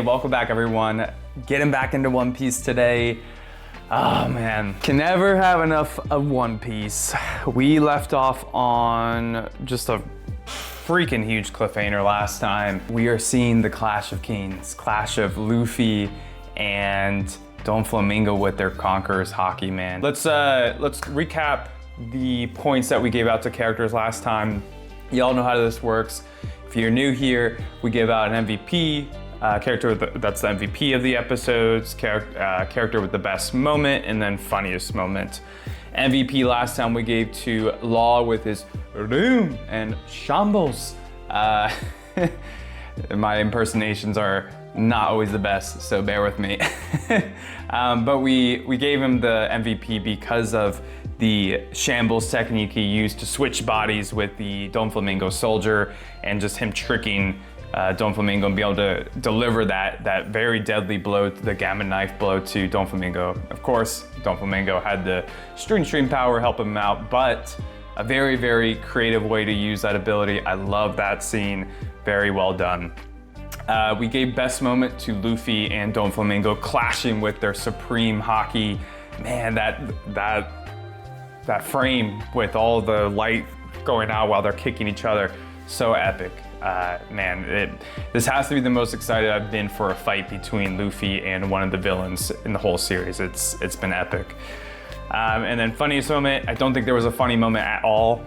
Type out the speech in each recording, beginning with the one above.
Hey, welcome back everyone. Getting back into One Piece today. Oh man, can never have enough of One Piece. We left off on just a freaking huge cliffhanger last time. We are seeing the Clash of Kings, clash of Luffy and Doflamingo with their Conqueror's Haki, man. Let's recap the points that we gave out to characters last time. Y'all know how this works. If you're new here, we give out an MVP, character that's the MVP of the episodes, character with the best moment, and then funniest moment. MVP last time we gave to Law with his Room and Shambles. My impersonations are not always the best, so bear with me. But we gave him the MVP because of the Shambles technique he used to switch bodies with the Doflamingo soldier, and just him tricking Doflamingo and be able to deliver that very deadly blow, the Gamma Knife blow to Doflamingo. Of course, Doflamingo had the stream power help him out, but a very, very creative way to use that ability. I love that scene, very well done. We gave best moment to Luffy and Doflamingo clashing with their supreme Haki. Man, that frame with all the light going out while they're kicking each other, so epic. This has to be the most excited I've been for a fight between Luffy and one of the villains in the whole series. It's been epic. And then funniest moment, I don't think there was a funny moment at all,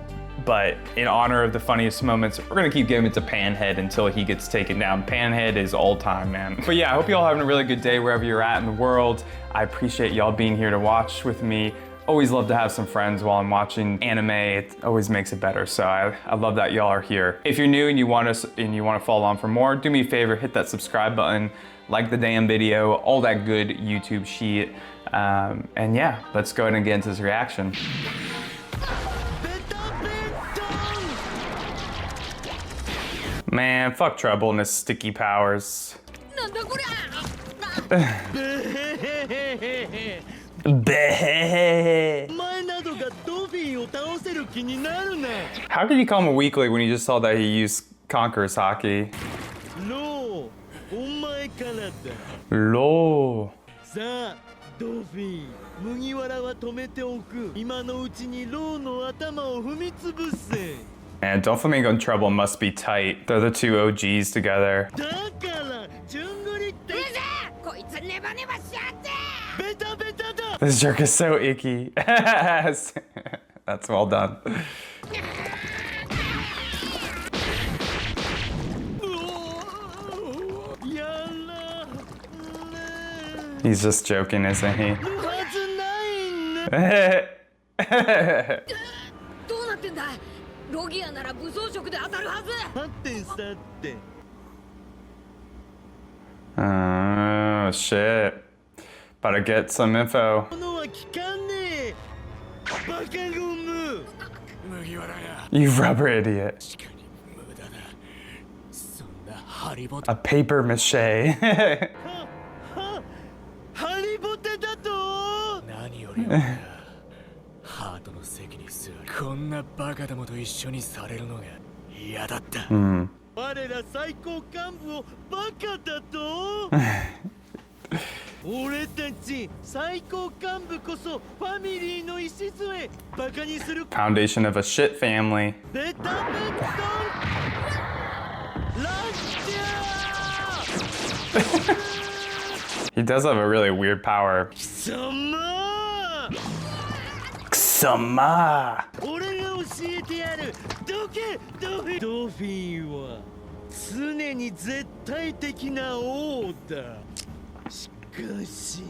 but in honor of the funniest moments, we're gonna keep giving it to Panhead until he gets taken down. Panhead is all time, man. But yeah, I hope y'all having a really good day wherever you're at in the world. I appreciate y'all being here to watch with me. Always love to have some friends while I'm watching anime. It always makes it better. So I love that y'all are here. If you're new and you want to follow along for more, do me a favor, hit that subscribe button, like the damn video, all that good YouTube shit. And yeah, let's go ahead and get into this reaction. Man, fuck Trebol and his sticky powers. How could you call him a weakling when you just saw that he used Conqueror's Haki? Lo. Man, Doflamingo and Trebol must be tight. They're the two OGs together. This jerk is so icky. That's well done. He's just joking, isn't he? Oh shit. About to get some info. You rubber idiot. A paper mache. Foundation of a shit family. He does have a really weird power. Ksama!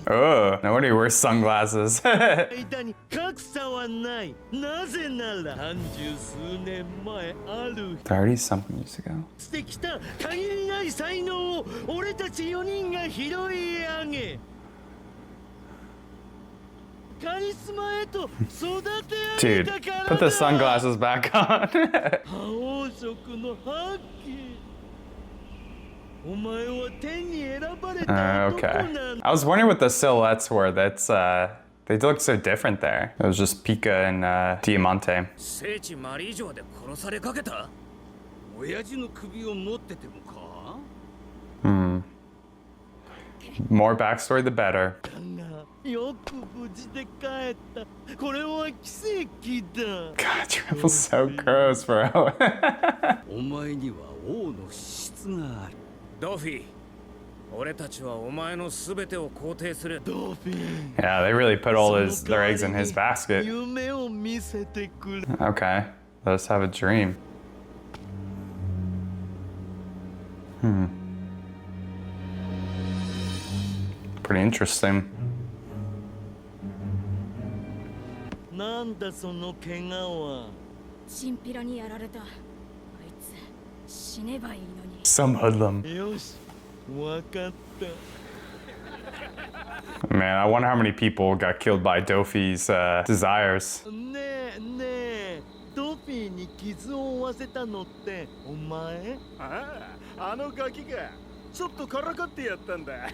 Oh, no wonder he wears sunglasses. 30-something years ago. Dude, put the sunglasses back on. Okay. I was wondering what the silhouettes were. They look so different there. It was just Pika and Diamante. More backstory, the better. よく無事で帰った。これは奇跡だ。 God, Treble's so gross, bro. お前には王の質がある。ドフィー、俺たちはお前のすべてを肯定する。ドフィー。Yeah, they really put all their eggs in his basket. 夢を見せてくれ。 Okay, let us have a dream. Pretty interesting. なんだその怪我は。チンピラにやられた。あいつ死ねばいいのに。Some hoodlum. よし、わかった。 Man, I wonder how many people got killed by Doflamingo's desires. ねえねえ、ドフィーに傷を負わせたのってお前？ああ、あのガキがちょっとからかってやったんだ。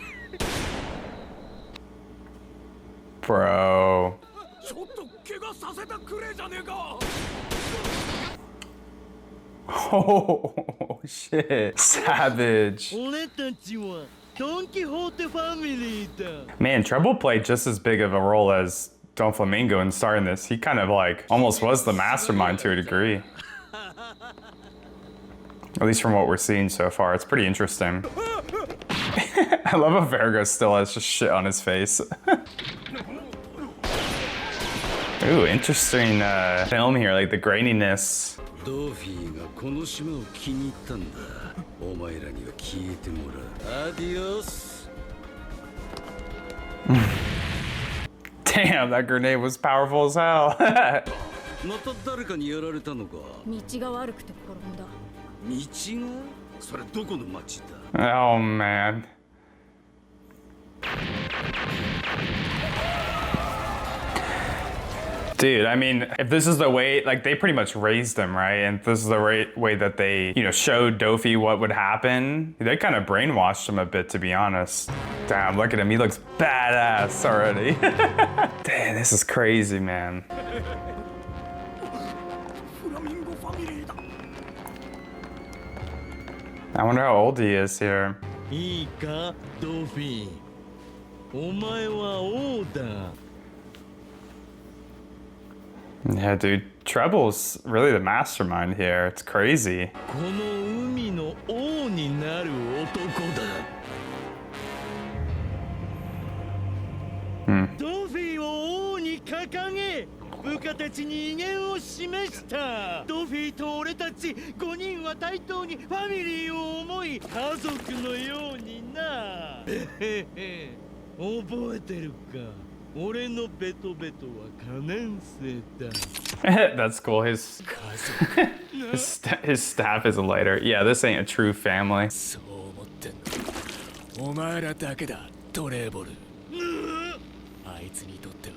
Bro. ちょっと怪我させたくれじゃねえか。 Oh, shit. Savage. 俺たちはドンキホーテファミリーだ。 Man, Trebol played just as big of a role as Doflamingo in starting this. He kind of like almost was the mastermind to a degree. At least from what we're seeing so far. It's pretty interesting. I love how Verga still has just shit on his face. Ooh, interesting film here, like the graininess. ドフィーがこの島を気に入ったんだ。お前らには聞いてもらう。アディオス。 Damn, that grenade was powerful as hell. また誰かにやられたのか。道が悪くて転んだ。道が？それどこの町だ？ Oh, man. Dude, I mean, if this is the way, like, they pretty much raised him, right? And this is the right way that they, you know, showed Dofi what would happen. They kind of brainwashed him a bit, to be honest. Damn, look at him. He looks badass already. Damn, this is crazy, man. I wonder how old he is here. いいか、ドフィー。お前は王だ。 Yeah, dude, Treble's really the mastermind here. It's crazy. この海の王になる男だ。ドフィーを王に掲げ、部下たちに威厳を示した。ドフィーと俺たち5人は対等にファミリーを思い、家族のようにな。覚えてるか？ 俺のベトベトは可燃性だ。 That's cool. His staff is a lighter. Yeah, this ain't a true family. そう思ってんの。お前らだけだ、トレーボル。あいつにとっては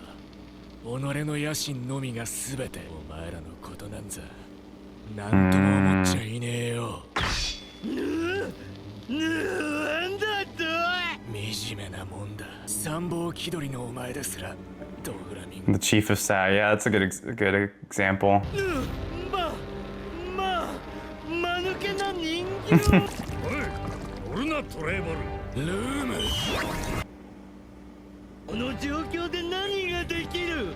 己の野心のみが全て。お前らのことなんざなんとも思っちゃいねえよ。なんだと？ 惨めなもんだ。参謀気取りのお前ですらドフラミンゴ。 The chief of staff. Yeah, that's a good example. 間抜けな人形。おい、おるなトレーボル。ルーム。この状況で何ができる？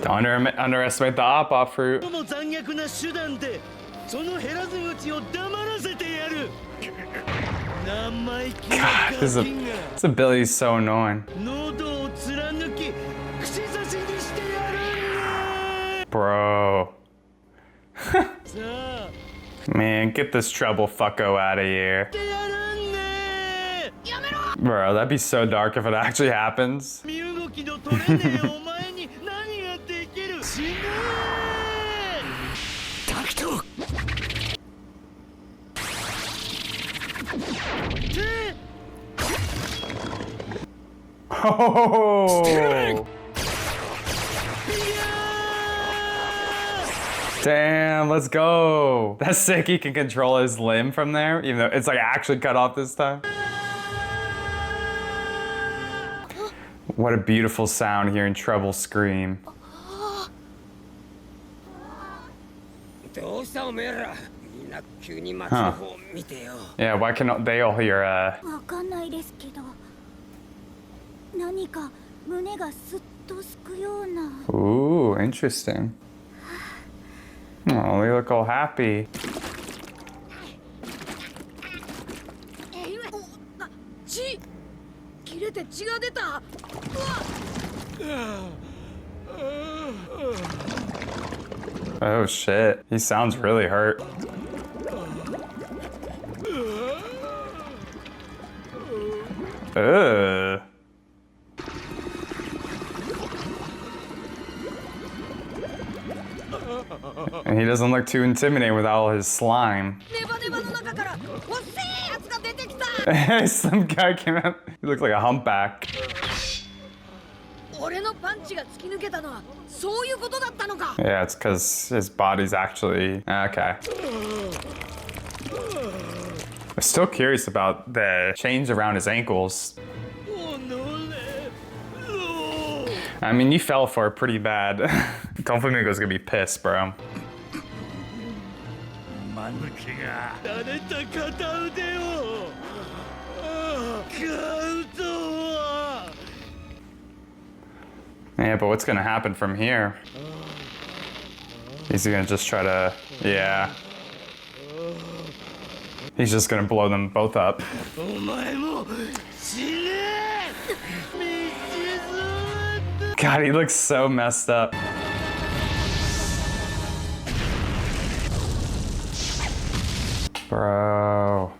Don't underestimate the op fruit. この残虐な手段でその減らず口を黙らせてやる。 God, his ability is so annoying. Bro. Man, get this Trebol fucko out of here. Bro, that'd be so dark if it actually happens. Oh! Damn, let's go. That's sick. He can control his limb from there, even though it's like actually cut off this time. What a beautiful sound hearing Trebol scream. Huh. Yeah, why can't they all hear わかんないですけど、何か胸がすっとすくような。 Ooh, interesting. Oh, they look all happy. 血切れて血が出た。 Oh shit, he sounds really hurt. Ugh. And he doesn't look too intimidating with all his slime. ネバネバの中からおっせえやつが出てきた。 Some guy came out. He looked like a humpback. 俺のパンチが突き抜けたのはそういうことだったのか。 Yeah, it's because his body's actually okay. I'm still curious about the chains around his ankles. I mean, you fell for it pretty bad. Doflamingo's gonna be pissed, bro. マヌケが慣れた片腕を買うとは。 Yeah, but what's gonna happen from here? Is he gonna just try to... Yeah. He's just gonna blow them both up. お前も死ね。道連れ God, he looks so messed up. Bro.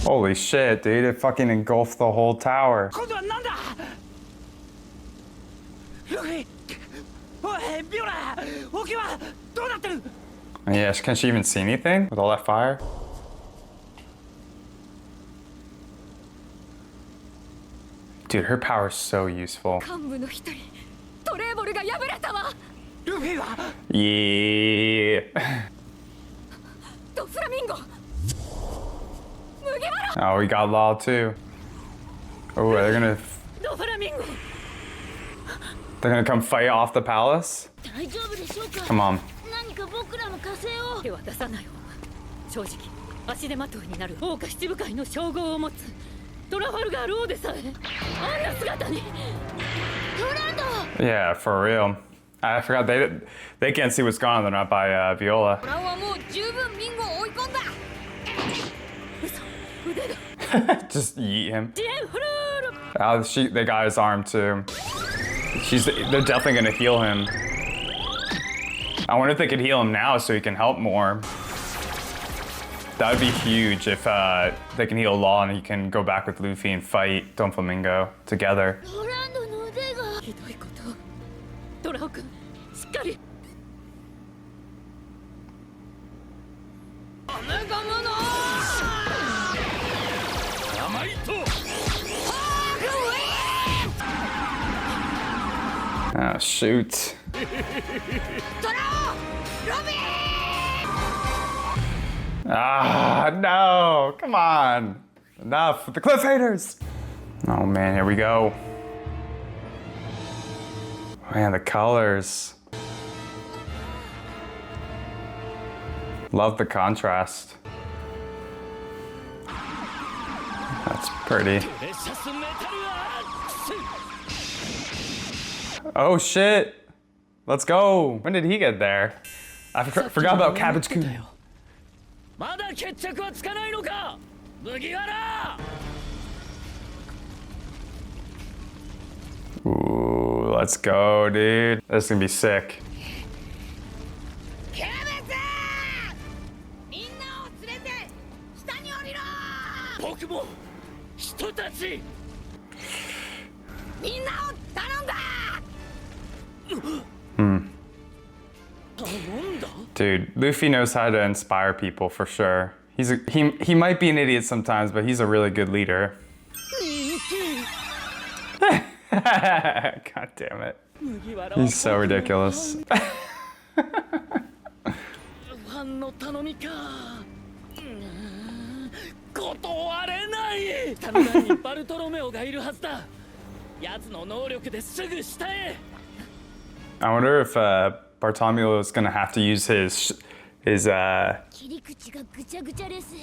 Holy shit, dude. It fucking engulfed the whole tower. 今度はなんだ。ルフィ、おい、ビオラ、オケはどうなってる。 Yeah, can she even see anything with all that fire? Dude, her power is so useful. 幹部の一人トレーボルが敗れたわ。ルフィは Yeah. ドフラミンゴ麦わら。 Oh, we got Law too. Oh, they're ドフラミンゴ gonna come fight off the palace? 大丈夫でしょうか。 Come on. 何か僕らの加勢を。手は出さない方が正直足手まといになる桜花七部会の称号を持つトラファルガール王でさえあんな姿に。フランド。 Yeah, for real. I forgot they can't see what's going on. They're not by Viola. フランはもう十分ミンゴを追い込んだ。嘘、腕が。 Just eat him. ジェンフルール。 They got his arm too. They're definitely gonna heal him. I wonder if they could heal him now so he can help more. That would be huge if they can heal Law and he can go back with Luffy and fight Doflamingo together. フランドの腕が。ひどいこと。トラオ君、しっかり。おめがもの。 甘いと。 Oh, shoot. トラオ、ロビー。 Ah, no. Come on. Enough with the cliff haters. Oh, man. Here we go. Man, the colors. Love the contrast. That's pretty. プレシャスメタルアークス。 Oh, shit. Let's go. When did he get there? I forgot about Cabbage Kun. まだ決着はつかないのか、麦わら。 Ooh, let's go, dude. This is gonna be sick. キャベツ。みんなを連れて下に降りろ。僕も人たち。みんなを頼んだ。 Dude, Luffy knows how to inspire people for sure. He might be an idiot sometimes, but he's a really good leader. God damn it. He's so ridiculous. ファンの頼みか。断れない。タヌダンにバルトロメオがいるはずだ。奴の能力ですぐ下へ。 I wonder if Bartolomeo is gonna have to use his 切り口がぐちゃぐちゃです。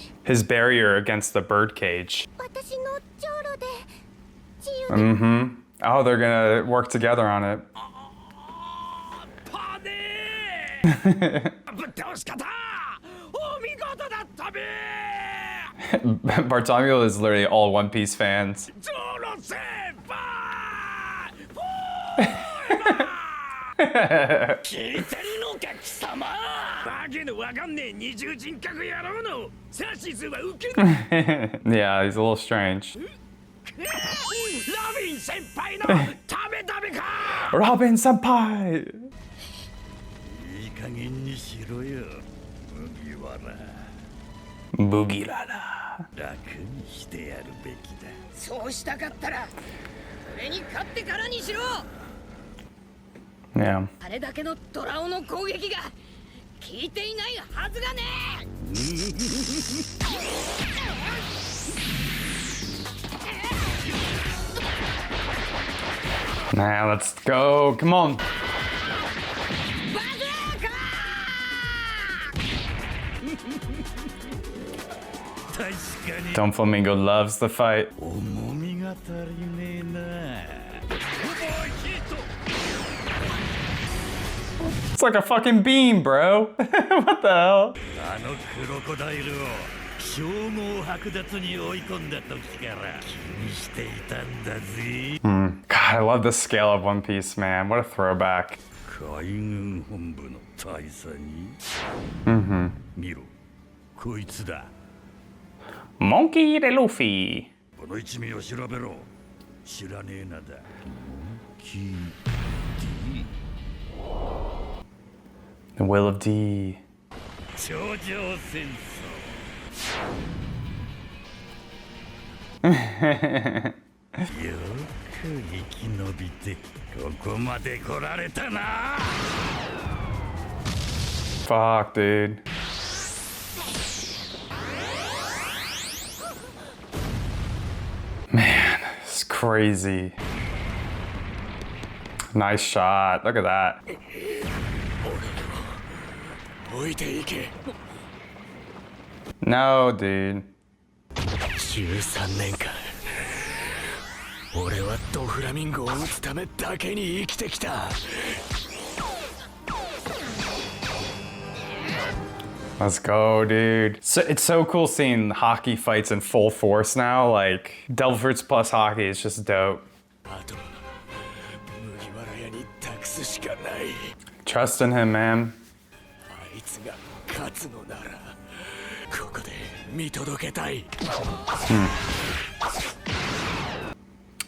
barrier against the bird cage. 私の上 Mm-hmm. Oh, they're gonna work together on it. パネーぶっ倒し方お見事だったべ Bartomeu is literally all One Piece fans. ジョロ先輩聞いてるのか貴様バケのわかんねえ二重人格野郎の指図は受けない Yeah, he's a little strange. ロビン先輩の食べ食べか Robin Senpai! いい加減にしろよ麦わら Boogie-la-la. 楽にしてやるべきだそうしたかったらそれに勝ってからにしろ Yeah. あれだけのドラオの攻撃が効いていないはずがね Now let's go. Come on. バズーカ確かに Doflamingo loves the fight. 重みが足りねえな It's like a fucking beam, bro. What the hell? あのクロコダイルを称号剥奪に追い込んだ時から気にしていたんだぜ God, I love the scale of One Piece, man. What a throwback. 海軍本部の大佐に Mm-hmm. 見ろこいつだ Monkey de Luffy. この一味を調べろ知らねえなだモンキー D The Will of D. 頂上戦争よく生き延びてここまで来られたな Fuck, dude. Man, it's crazy. Nice shot. Look at that. 置いていけ No, dude. 13年間俺はドフラミンゴを撃つためだけに生きてきた Let's go, dude. So, it's so cool seeing hockey fights in full force now. Like, Devil Fruits plus hockey is just dope. あと麦わら屋に託すしかない Trust in him, man. あいつが勝つのならここで見届けたい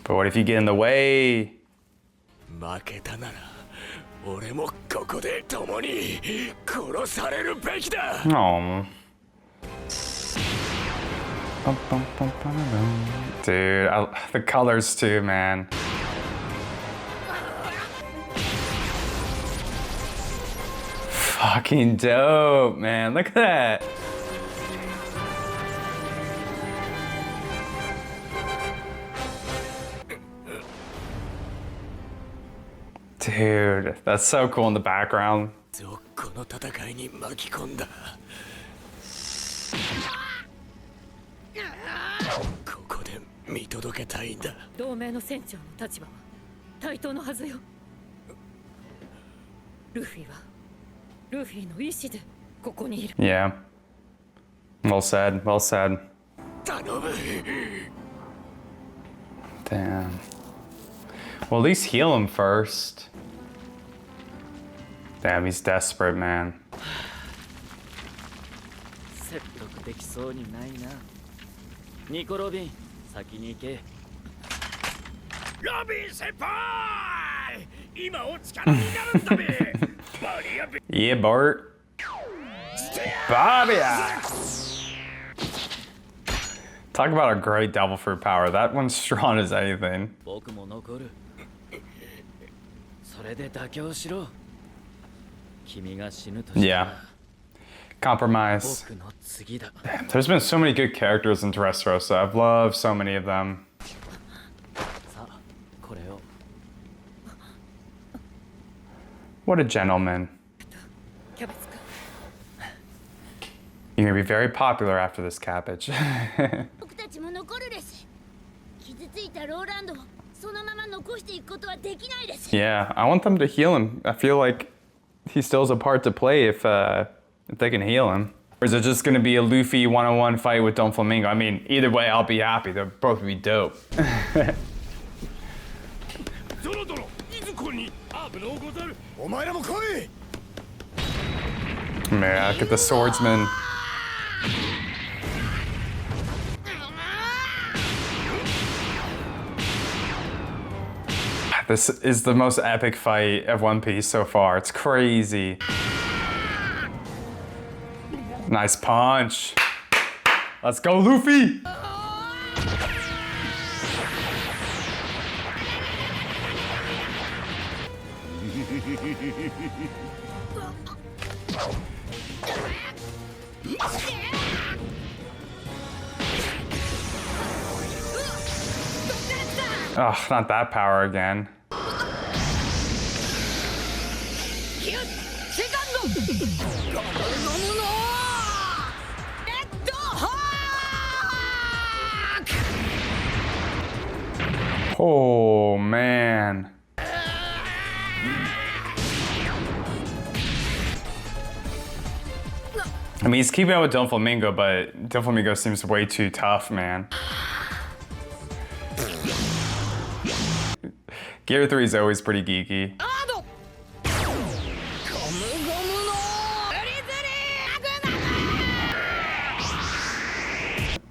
But what if you get in the way? 負けたなら俺もここで共に殺されるべきだ Oh. Dude, the colors too, man. Fucking dope, man. Look at that. Dude, that's so cool in the background. この戦いに巻き込んだここで見届けたいんだ同盟の船長の立場は対等のはずよルフィはルフィの意志でここにいる Yeah. Well said, well said. 頼む Damn. Well, at least heal him first. Damn, he's desperate, man. 説得できそうにないな。ニコ・ロビン、先に行け。ロビン先輩今お力になるんだべバリアベ Yeah, Bart. Bobby! Talk about a great devil fruit power. That one's strong as anything. 僕も残る。それで妥協しろ。君が死ぬとしたら Yeah. Compromise. 僕の次だ。 There's been so many good characters in Dressrosa. I've loved so many of them. さあ、これを。 What a gentleman. キャベツか You're gonna be very popular after this cabbage. 僕たちも残るです傷ついたローランドを Yeah, I want them to heal him. I feel like he still has a part to play if they can heal him. Or is it just gonna be a Luffy one-on-one fight with Doflamingo? I mean, either way, I'll be happy. They'll both be dope. Man, look at the swordsman. This is the most epic fight of One Piece so far. It's crazy. Nice punch. Let's go, Luffy! Oh, not that power again. Oh, man. I mean, he's keeping up with Doflamingo, but Doflamingo seems way too tough, man. Gear 3 is always pretty geeky.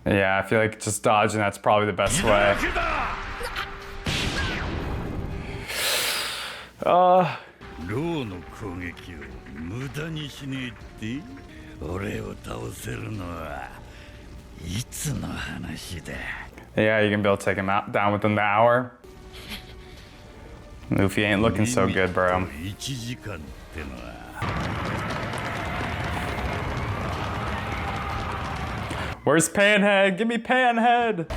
Yeah, I feel like just dodging that's probably the best way. Yeah, you can be able to take him down within the hour. Luffy ain't looking so good, bro. Where's Panhead? Give me Panhead!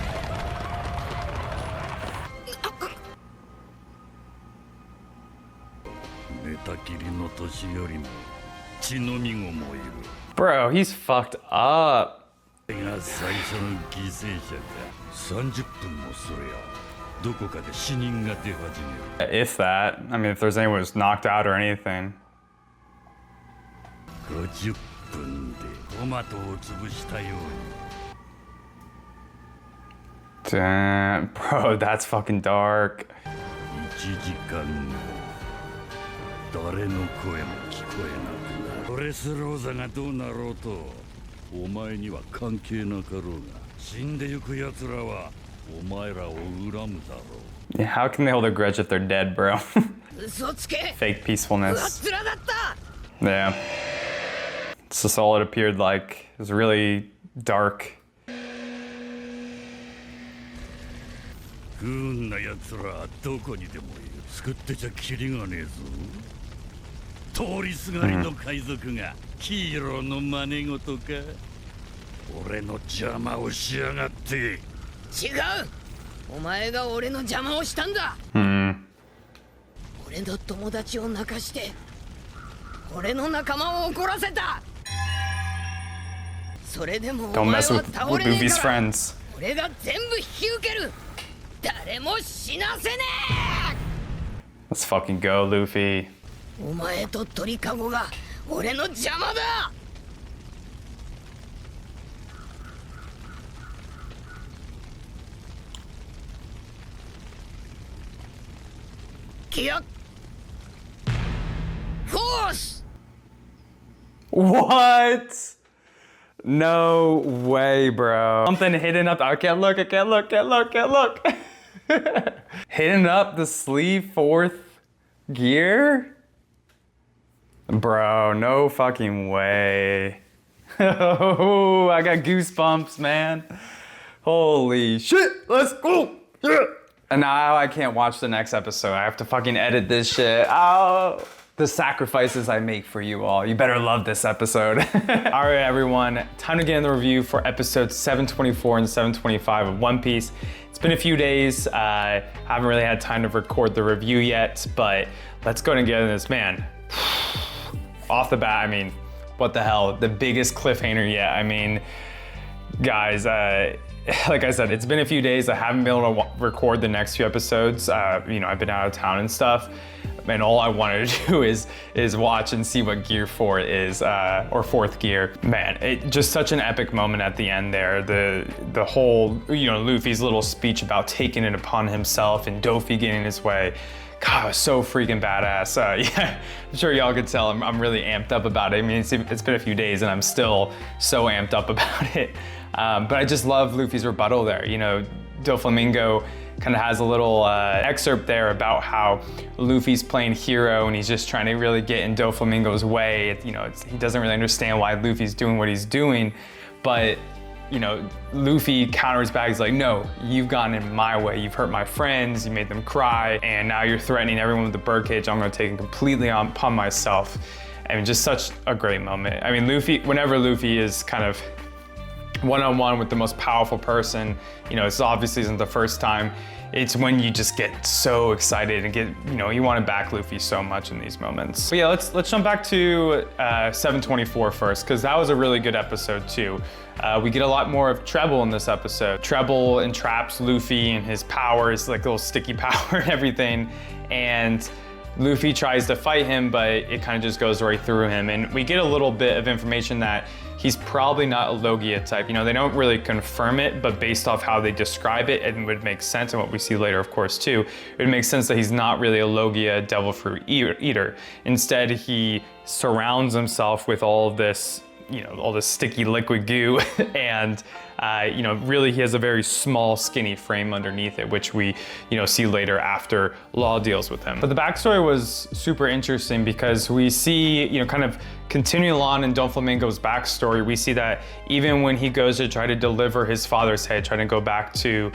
Bro, he's fucked up. If that. I mean, if there's anyone who's knocked out or anything. Damn, bro, that's fucking dark. Yeah, how can they hold a grudge if they're dead, bro? Fake peacefulness. Yeah. It's just all it appeared like. It was really dark. Don't mess with Luffy's friends. Let's fucking go, Luffy. Force! What? No way, bro. Something hidden up. I can't look, I can't look, can't look, can't look. Hidden up the sleeve 4th gear? Bro, no fucking way. Oh, I got goosebumps, man. Holy shit, let's go. Yeah. And now I can't watch the next episode. I have to fucking edit this shit. Oh, the sacrifices I make for you all. You better love this episode. All right, everyone, time to get in the review for episodes 724 and 725 of One Piece. It's been a few days. I haven't really had time to record the review yet, but let's go and get into this, man. Off the bat, I mean, what the hell? The biggest cliffhanger yet. I mean, guys, like I said, it's been a few days. I haven't been able to record the next few episodes. You know, I've been out of town and stuff. And all I wanted to do is watch and see what Gear 4 is, or fourth gear. Man, just such an epic moment at the end there. The whole, you know, Luffy's little speech about taking it upon himself and Dofi getting his way. God, it was so freaking badass. Yeah, I'm sure y'all could tell I'm really amped up about it. I mean, it's been a few days and I'm still so amped up about it. But I just love Luffy's rebuttal there. You know, Doflamingo kind of has a little excerpt there about how Luffy's playing hero and he's just trying to really get in Doflamingo's way. You know, he doesn't really understand why Luffy's doing what he's doing, but you know, Luffy counters back. He's like, no, you've gotten in my way. You've hurt my friends, you made them cry, and now you're threatening everyone with the birdcage. I'm gonna take it completely upon myself. I mean, just such a great moment. I mean, whenever Luffy is kind of one-on-one with the most powerful person, you know, this obviously isn't the first time. It's when you just get so excited and get, you know, you want to back Luffy so much in these moments. But yeah, let's jump back to 724 first, because that was a really good episode too. We get a lot more of Trebol in this episode. Trebol entraps Luffy and his powers, like little sticky power and everything, and Luffy tries to fight him, but it kind of just goes right through him. And we get a little bit of information that he's probably not a Logia type. You know, they don't really confirm it, but based off how they describe it, it would make sense, and what we see later, of course, too, it would make sense that he's not really a Logia devil fruit eater. Instead, he surrounds himself with all of this, you know, all this sticky liquid goo, and you know, really he has a very small, skinny frame underneath it, which we, you know, see later after Law deals with him. But the backstory was super interesting because we see, you know, kind of continuing on in Doflamingo's backstory, we see that even when he goes to try to deliver his father's head, trying to go back to,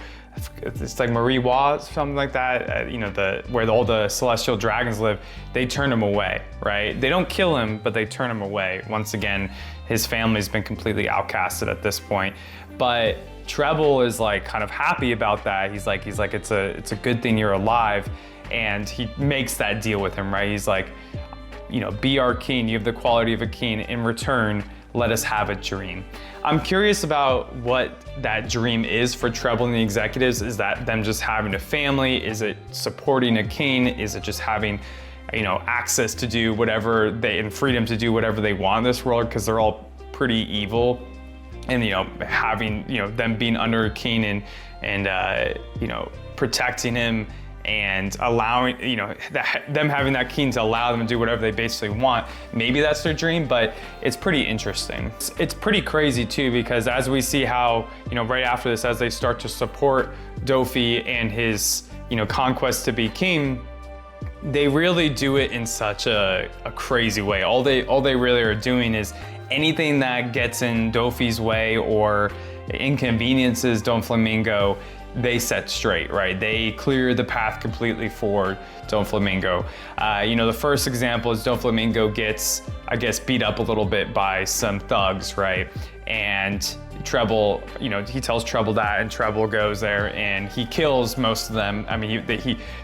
it's like Marie Wa, something like that, you know, where all the celestial dragons live, they turn him away, right? They don't kill him, but they turn him away. Once again, his family's been completely outcasted at this point. But Trebol is like kind of happy about that. He's like, it's a good thing you're alive. And he makes that deal with him, right? He's like, you know, be our king, you have the quality of a king. In return, let us have a dream. I'm curious about what that dream is for Trebol and the executives. Is that them just having a family? Is it supporting a king? Is it just having, you know, access to do whatever and freedom to do whatever they want in this world? Because they're all pretty evil. And, you know, having, you know, them being under a king and you know, protecting him and allowing, you know, them having that king to allow them to do whatever they basically want. Maybe that's their dream, but it's pretty interesting. It's pretty crazy too, because as we see how, you know, right after this, as they start to support Dofi and his, you know, conquest to be king, they really do it in such a crazy way. All they really are doing is anything that gets in Dofi's way or inconveniences Doflamingo, they set straight, right? They clear the path completely for Doflamingo. You know, the first example is Doflamingo gets, I guess, beat up a little bit by some thugs, right? And Trebol, you know, he tells Trebol that, and Trebol goes there and he kills most of them. I mean,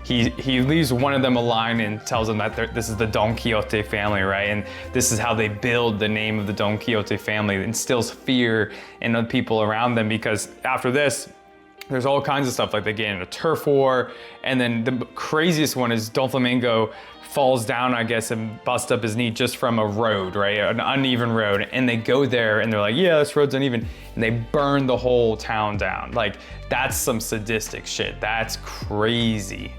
he leaves one of them alive and tells them that this is the Donquixote family, right? And this is how they build the name of the Donquixote family. It instills fear in the people around them, because after this, there's all kinds of stuff, like they get in a turf war, and then the craziest one is Doflamingo falls down, I guess, and busts up his knee just from a road, right? An uneven road. And they go there and they're like, yeah, this road's uneven. And they burn the whole town down. Like, that's some sadistic shit. That's crazy.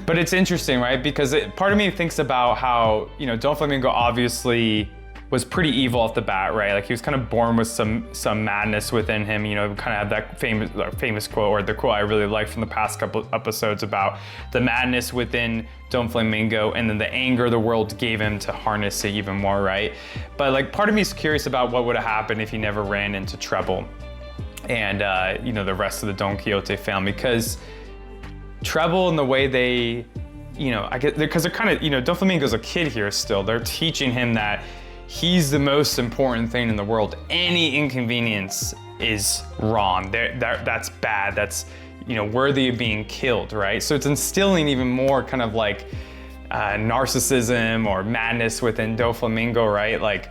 But it's interesting, right? Because part of me thinks about how, you know, Doflamingo obviously was pretty evil off the bat, right? Like, he was kind of born with some madness within him, you know, kind of had that famous quote, or the quote I really liked from the past couple episodes about the madness within Doflamingo and then the anger the world gave him to harness it even more, right? But like, part of me is curious about what would have happened if he never ran into Trebol and, you know, the rest of the Donquixote family, because Trebol and the way they, you know, I get, because they're kind of, you know, Doflamingo's a kid here still. They're teaching him that he's the most important thing in the world. Any inconvenience is wrong. That's bad. That's, you know, worthy of being killed, right? So it's instilling even more kind of like narcissism or madness within Doflamingo, right? Like,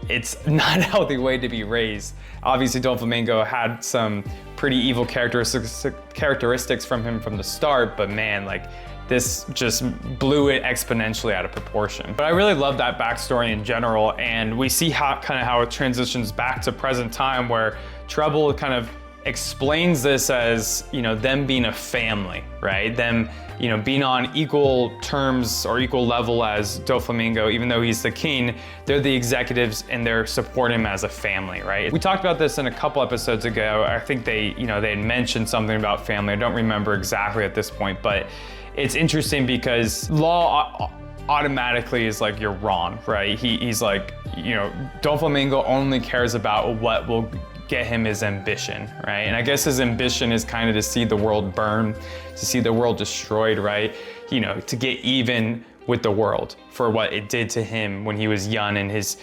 it's not a healthy way to be raised. Obviously, Doflamingo had some pretty evil characteristics from him from the start, but man, like, this just blew it exponentially out of proportion. But I really love that backstory in general, and we see how it transitions back to present time, where Trebol kind of explains this as, you know, them being a family, right? Them, you know, being on equal terms or equal level as Doflamingo. Even though he's the king, they're the executives and they're supporting him as a family, right? We talked about this in a couple episodes ago. I think they had mentioned something about family. I don't remember exactly at this point, but it's interesting because Law automatically is like, you're wrong, right? He's like, you know, Doflamingo only cares about what will get him his ambition, right? And I guess his ambition is kind of to see the world burn, to see the world destroyed, right? You know, to get even with the world for what it did to him when he was young and his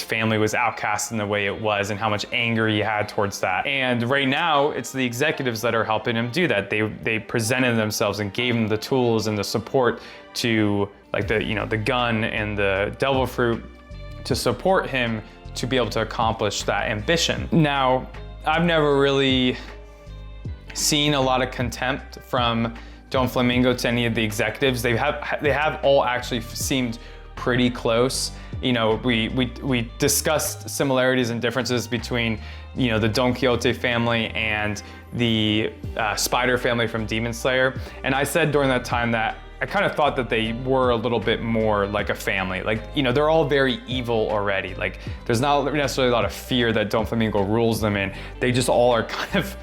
family was outcast in the way it was, and how much anger he had towards that. And right now, it's the executives that are helping him do that. They presented themselves and gave him the tools and the support to, like, the gun and the devil fruit to support him to be able to accomplish that ambition. Now, I've never really seen a lot of contempt from Doflamingo to any of the executives. They have all actually seemed pretty close. You know, we discussed similarities and differences between, you know, the Donquixote family and the Spider family from Demon Slayer. And I said during that time that I kind of thought that they were a little bit more like a family. Like, you know, they're all very evil already. Like, there's not necessarily a lot of fear that Doflamingo rules them in. They just all are kind of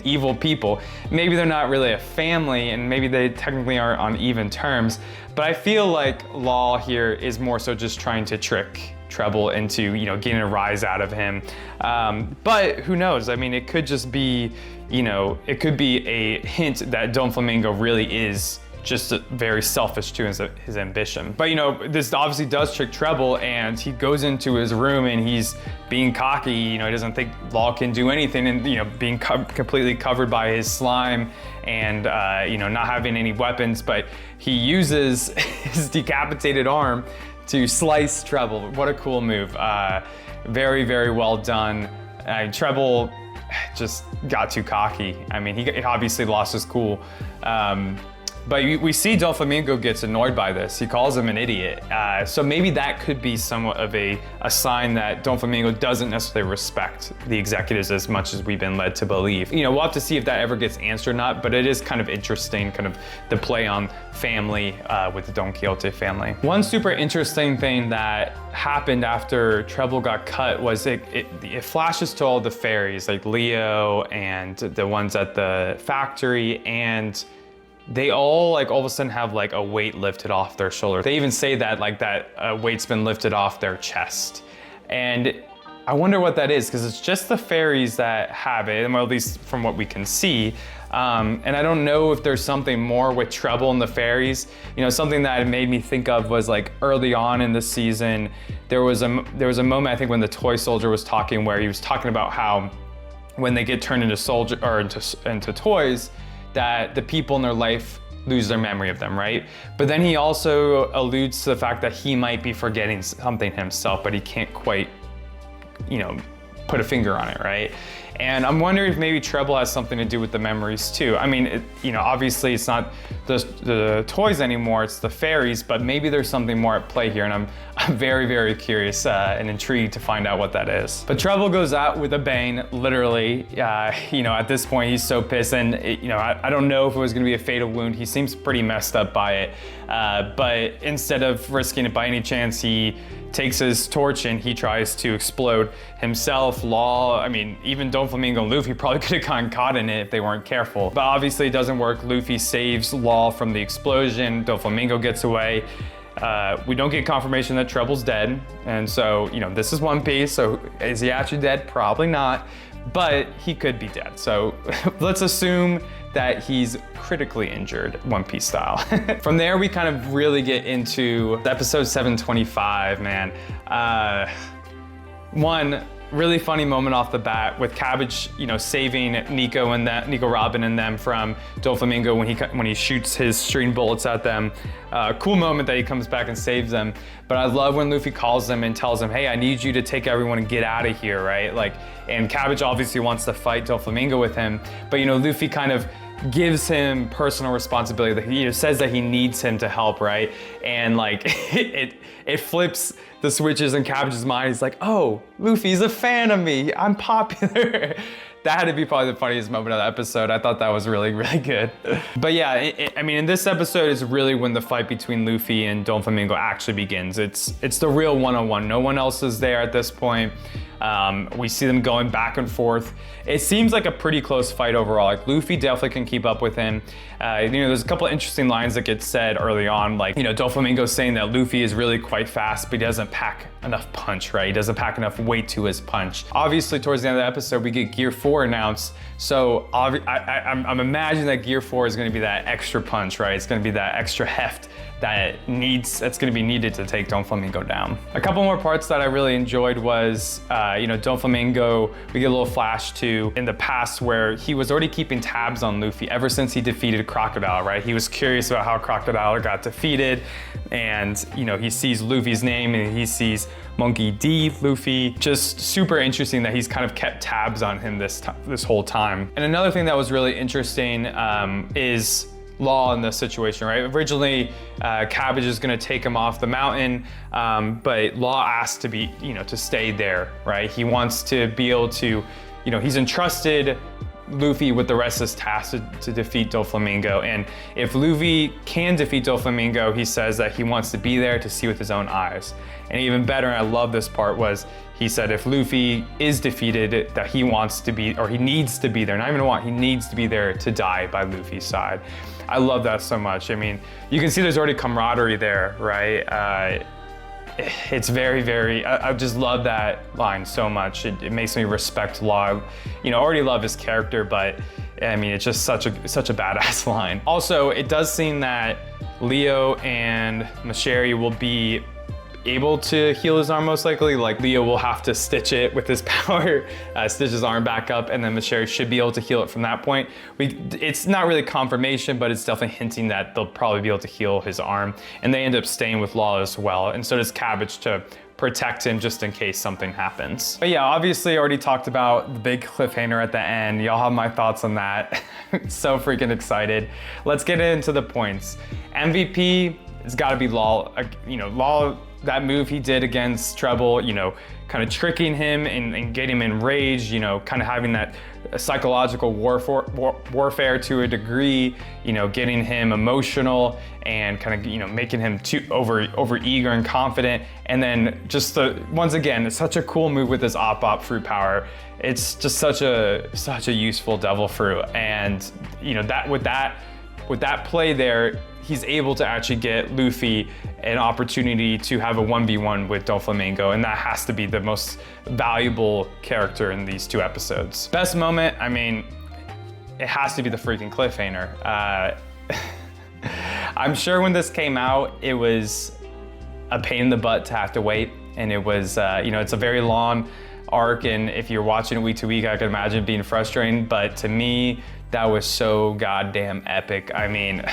evil people. Maybe they're not really a family, and maybe they technically aren't on even terms, but I feel like Law here is more so just trying to trick Trebol into, you know, getting a rise out of him. But who knows? I mean, it could just be, you know, it could be a hint that Doflamingo really is just very selfish to his ambition. But, you know, this obviously does trick Trebol, and he goes into his room and he's being cocky. You know, he doesn't think Law can do anything, and, you know, being completely covered by his slime and, you know, not having any weapons, but he uses his decapitated arm to slice Trebol. What a cool move. Very, very well done. Trebol just got too cocky. I mean, he obviously lost his cool. But we see Doflamingo gets annoyed by this. He calls him an idiot. So maybe that could be somewhat of a sign that Doflamingo doesn't necessarily respect the executives as much as we've been led to believe. You know, we'll have to see if that ever gets answered or not, but it is kind of interesting, kind of the play on family with the Donquixote family. One super interesting thing that happened after Trebol got cut was it flashes to all the fairies, like Leo and the ones at the factory, and they all, like, all of a sudden have, like, a weight lifted off their shoulder. They even say that, like, that weight's been lifted off their chest. And I wonder what that is, because it's just the fairies that have it, well, at least from what we can see. And I don't know if there's something more with Trebol and the fairies. You know, something that it made me think of was, like, early on in the season, there was a moment, I think, when the toy soldier was talking, where he was talking about how when they get turned into toys, that the people in their life lose their memory of them, right? But then he also alludes to the fact that he might be forgetting something himself, but he can't quite, you know, put a finger on it, right? And I'm wondering if maybe Trebol has something to do with the memories too. I mean, you know, obviously it's not the toys anymore, it's the fairies, but maybe there's something more at play here, and I'm very, very curious and intrigued to find out what that is. But Trebol goes out with a bang, literally. You know, at this point, he's so pissed, and you know, I don't know if it was gonna be a fatal wound. He seems pretty messed up by it, but instead of risking it by any chance, he takes his torch and he tries to explode himself. Law, I mean, even Doflamingo and Luffy probably could have gotten caught in it if they weren't careful. But obviously it doesn't work. Luffy saves Law from the explosion. Doflamingo gets away. We don't get confirmation that Trebol's dead. And so, you know, this is One Piece, so is he actually dead? Probably not, but he could be dead. So let's assume that he's critically injured, One Piece style. From there, we kind of really get into episode 725, man. One, really funny moment off the bat with Cabbage, you know, saving Nico Robin and them from Doflamingo when he shoots his string bullets at them. Cool moment that he comes back and saves them. But I love when Luffy calls him and tells him, hey, I need you to take everyone and get out of here, right? Like, and Cabbage obviously wants to fight Doflamingo with him, but you know, Luffy kind of gives him personal responsibility, that he says that he needs him to help, right? And like it flips the switches in Cabbage's mind. He's like, oh, Luffy's a fan of me, I'm popular. That had to be probably the funniest moment of the episode. I thought that was really, really good. But yeah, I mean, in this episode is really when the fight between Luffy and Doflamingo actually begins. It's the real one-on-one. No one else is there at this point. We see them going back and forth. It seems like a pretty close fight overall. Like, Luffy definitely can keep up with him. You know, there's a couple of interesting lines that get said early on, like, you know, Doflamingo saying that Luffy is really quite fast, but he doesn't pack enough punch, right? He doesn't pack enough weight to his punch. Obviously, towards the end of the episode, we get Gear 4 announced. So I'm imagining that Gear 4 is going to be that extra punch, right? It's going to be that extra heft that's going to be needed to take Doflamingo down. A couple more parts that I really enjoyed was, you know, Doflamingo, we get a little flash to in the past where he was already keeping tabs on Luffy ever since he defeated Crocodile, right? He was curious about how Crocodile got defeated, and, you know, he sees Luffy's name and he sees Monkey D. Luffy. Just super interesting that he's kind of kept tabs on him this whole time. And another thing that was really interesting is Law in this situation, right? Originally, Cabbage is gonna take him off the mountain, but Law asked to be, you know, to stay there, right? He wants to be able to, you know, he's entrusted Luffy with the rest of his task to defeat Doflamingo. And if Luffy can defeat Doflamingo, he says that he wants to be there to see with his own eyes. And even better, and I love this part, was he said if Luffy is defeated, that he wants to be, or he needs to be there, not even want, he needs to be there to die by Luffy's side. I love that so much. I mean, you can see there's already camaraderie there, right? It's very, very, I just love that line so much. It makes me respect Law. You know, I already love his character, but I mean, it's just such a badass line. Also, it does seem that Leo and Masheri will be able to heal his arm most likely. Like, Leo will have to stitch it with his power, stitch his arm back up, and then Masheri should be able to heal it from that point. It's not really confirmation, but it's definitely hinting that they'll probably be able to heal his arm. And they end up staying with Law as well, and so does Cabbage to protect him just in case something happens. But yeah, obviously I already talked about the big cliffhanger at the end. Y'all have my thoughts on that. So freaking excited. Let's get into the points. MVP has got to be Law. You know, Law, that move he did against Trebol, you know, kind of tricking him and getting him enraged, you know, kind of having that psychological warfare to a degree, you know, getting him emotional and kind of, you know, making him too over eager and confident. And then just once again, it's such a cool move with his op fruit power. It's just such a useful devil fruit. And, you know, with that play there, he's able to actually get Luffy an opportunity to have a 1v1 with Doflamingo, and that has to be the most valuable character in these two episodes. Best moment, I mean, it has to be the freaking cliffhanger. I'm sure when this came out, it was a pain in the butt to have to wait, and it was, you know, it's a very long arc, and if you're watching it week to week, I can imagine it being frustrating, but to me, that was so goddamn epic. I mean,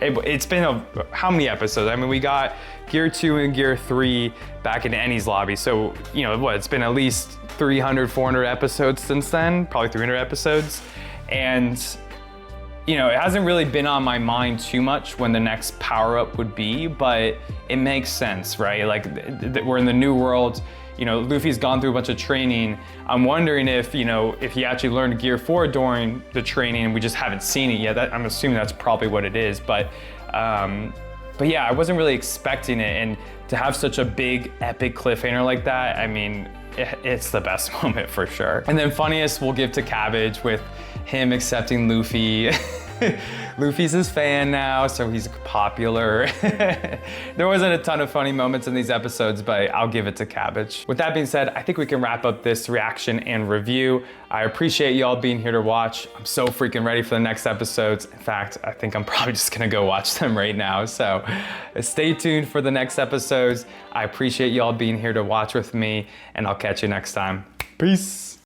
it's been how many episodes? I mean, we got Gear 2 and Gear 3 back in Ennie's lobby. So, you know, it's been at least 300, 400 episodes since then, probably 300 episodes. And, you know, it hasn't really been on my mind too much when the next power-up would be, but it makes sense, right? Like, we're in the new world. You know, Luffy's gone through a bunch of training. I'm wondering if, you know, if he actually learned Gear 4 during the training and we just haven't seen it yet. I'm assuming that's probably what it is. But yeah, I wasn't really expecting it. And to have such a big, epic cliffhanger like that, I mean, it's the best moment for sure. And then funniest we'll give to Cabbage with him accepting Luffy. Luffy's his fan now, so he's popular. There wasn't a ton of funny moments in these episodes, but I'll give it to Cabbage. With that being said, I think we can wrap up this reaction and review. I appreciate y'all being here to watch. I'm so freaking ready for the next episodes. In fact, I think I'm probably just gonna go watch them right now. So stay tuned for the next episodes. I appreciate y'all being here to watch with me, and I'll catch you next time. Peace.